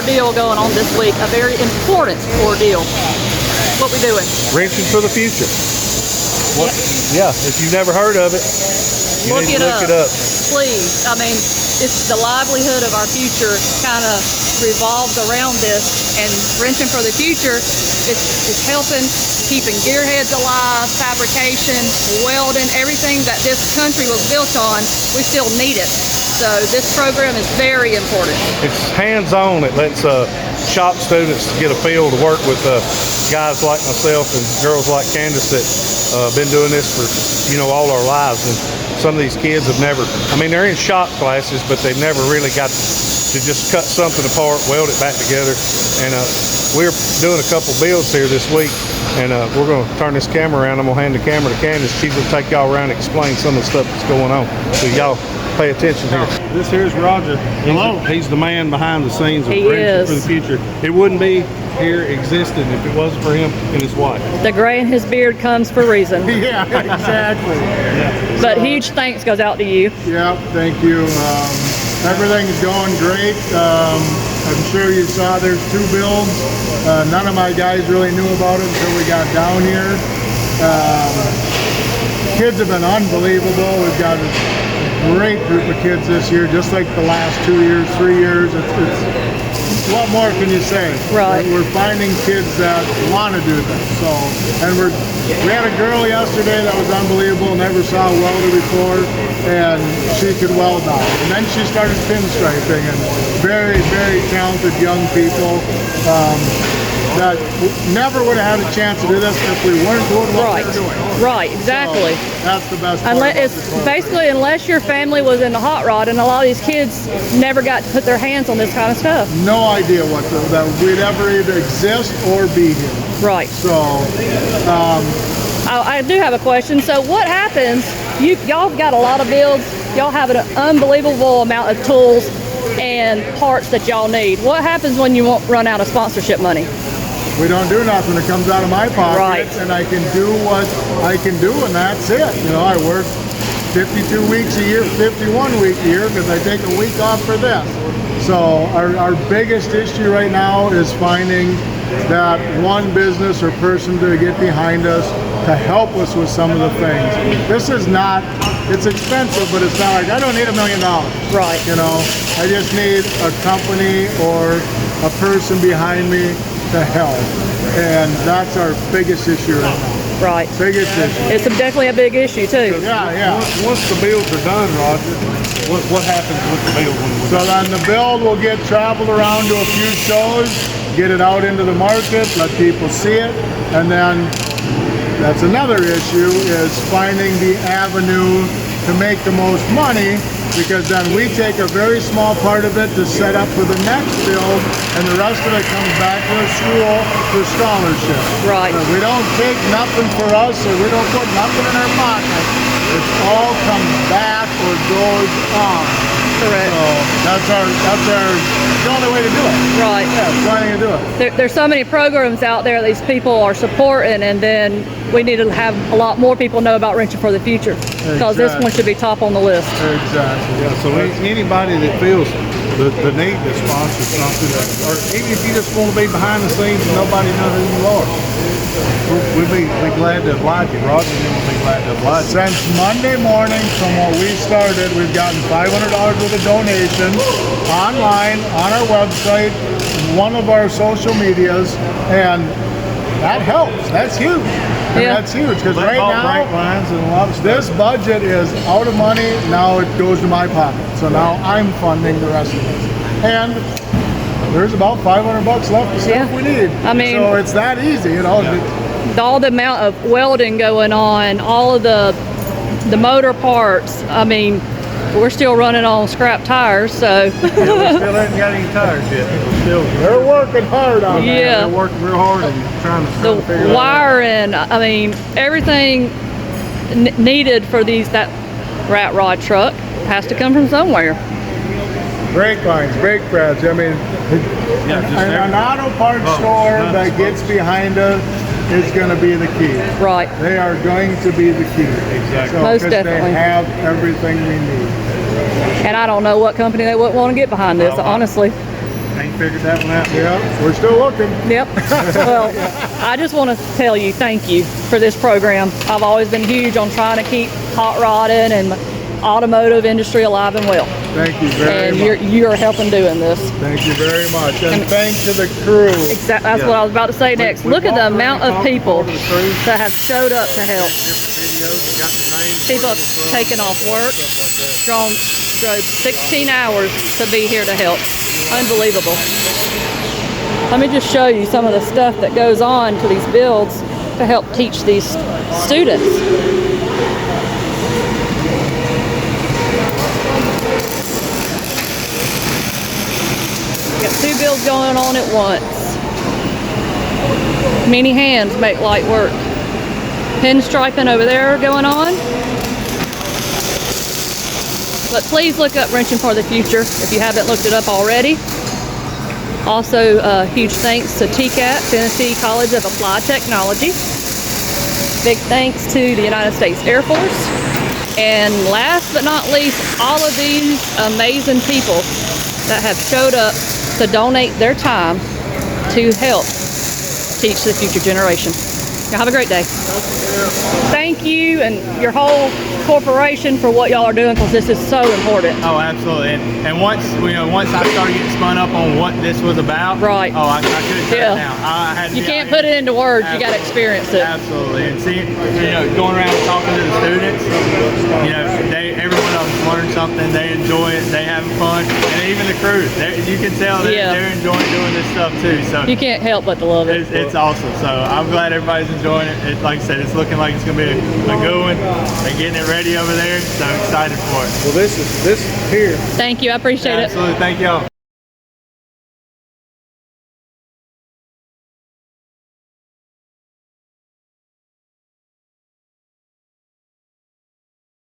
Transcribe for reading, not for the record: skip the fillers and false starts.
ordeal going on this week, a very important ordeal. What we doing? Wrenching for the future. What? Yeah, if you've never heard of it, you look need to look it up. Please. I mean, it's the livelihood of our future kind of revolves around this, and wrenching for the future is helping keeping gearheads alive, fabrication, welding, everything that this country was built on. We still need it. So this program is very important. It's hands-on. It lets shop students get a feel to work with guys like myself and girls like Candace that been doing this for, you know, all our lives. And some of these kids have never, I mean, they're in shop classes, but they've never really got to just cut something apart, weld it back together. And we're doing a couple builds here this week, and we're going to turn this camera around. I'm going to hand the camera to Candace. She's going to take y'all around and explain some of the stuff that's going on. So y'all pay attention here. This here's Roger. Hello. He's the man behind the scenes of Wrenching for the Future. It wouldn't be here existing if it wasn't for him and his wife. The gray in his beard comes for a reason. Yeah, exactly. Yeah. But huge thanks goes out to you. Yeah, thank you. Everything's going great. I'm sure you saw there's 2 builds. None of my guys really knew about it until we got down here. Kids have been unbelievable. We've got a great group of kids this year, just like the last 2 years, 3 years. What more can you say? Right. We're finding kids that want to do this. So, and we had a girl yesterday that was unbelievable, never saw a welder before, and she could weld now. And then she started pinstriping, and very, very talented young people that never would have had a chance to do this if we weren't doing what we were doing. Right, exactly. So that's the best part. It's basically, unless your family was in the hot rod, and a lot of these kids never got to put their hands on this kind of stuff. No idea that we'd ever either exist or be here. Right. So, I do have a question. So what happens, y'all got a lot of builds, y'all have an unbelievable amount of tools and parts that y'all need. What happens when you won't run out of sponsorship money? We don't do nothing. It comes out of my pocket, right. And I can do what I can do, and that's it. You know, I work 52 weeks a year, 51 weeks a year, because I take a week off for this. So our biggest issue right now is finding that one business or person to get behind us to help us with some of the things. This is not, it's expensive, but it's not like, I don't need $1 million. Right. You know, I just need a company or a person behind me to help. And that's our biggest issue right now. Right. Biggest issue. It's definitely a big issue too. Yeah, yeah. Once the builds are done, Roger, what happens with the build? So then the build will get traveled around to a few shows, get it out into the market, let people see it, and then that's another issue, is finding the avenue to make the most money, because then we take a very small part of it to set up for the next build, and the rest of it comes back to the school for scholarship. Right. So we don't take nothing for us, or we don't put nothing in our pocket. It all comes back or goes on. Correct. So that's the only way to do it. Right. Yeah, it's the only way to do it. There's so many programs out there these people are supporting, and then we need to have a lot more people know about Wrenching for the Future, because this one should be top on the list. Exactly. Yeah, so anybody that feels the need to sponsor something, or even if you just want to be behind the scenes and nobody knows who you are, we'd be glad to oblige you, Roger, and we'll be glad to oblige you. Since Monday morning, from when we started, we've gotten $500 worth of donations online, on our website, one of our social medias, and that helps. That's huge. Yeah. That's huge, because right now, now, and a lot of stuff. this budget is out of money. Now it goes to my pocket. So now I'm funding the rest of it. And there's about $500 left of stuff we need. I mean, so it's that easy, you know. Yeah. All the amount of welding going on, all of the motor parts. I mean, we're still running on scrap tires, so. Yeah, we still haven't got any tires yet. They're working hard on that. Yeah. They're working real hard and trying to figure The it out. wiring, I mean, everything needed for that rat rod truck has to come from somewhere. Brake lines, brake pads. I mean, an auto parts store that gets behind us is going to be the key. Right. They are going to be the key. Exactly. So, Most 'cause definitely. They have everything we need. And I don't know what company they would want to get behind this, honestly. Ain't figured that one out. Yeah, we're still looking. Yep. Well, I just want to tell you thank you for this program. I've always been huge on trying to keep hot rodding and automotive industry alive and well. Thank you very And much. you're helping doing this. Thank you very much. And thanks to the crew. Exactly. That's what I was about to say next. Look at the amount of people that have showed up to help. People have taken off work, drove 16 hours to be here to help. Unbelievable. Let me just show you some of the stuff that goes on to these builds to help teach these students. Got 2 builds going on at once. Many hands make light work. Pinstriping over there going on. But please look up Wrenching for the Future if you haven't looked it up already. Also, huge thanks to TCAT, Tennessee College of Applied Technology. Big thanks to the United States Air Force. And last but not least, all of these amazing people that have showed up to donate their time to help teach the future generation. Y'all have a great day. Thank you and your whole corporation for what y'all are doing, because this is so important. Oh, absolutely. And once I started getting spun up on what this was about, Right. Oh, I couldn't turn it down. I had to You be can't out put here. it into words. You got to experience it. Absolutely. And see, going around and talking to the students, every one of them learned something. They enjoy it. They having fun. And even the crew, you can tell they're enjoying doing this stuff too. So You can't help but to love it. it's awesome. So I'm glad everybody's enjoying it. Like I said, it's looking like it's going to be a good one. They're getting it ready over there. So excited for it. Well, this is here. Thank you. I appreciate it. Absolutely. Thank y'all.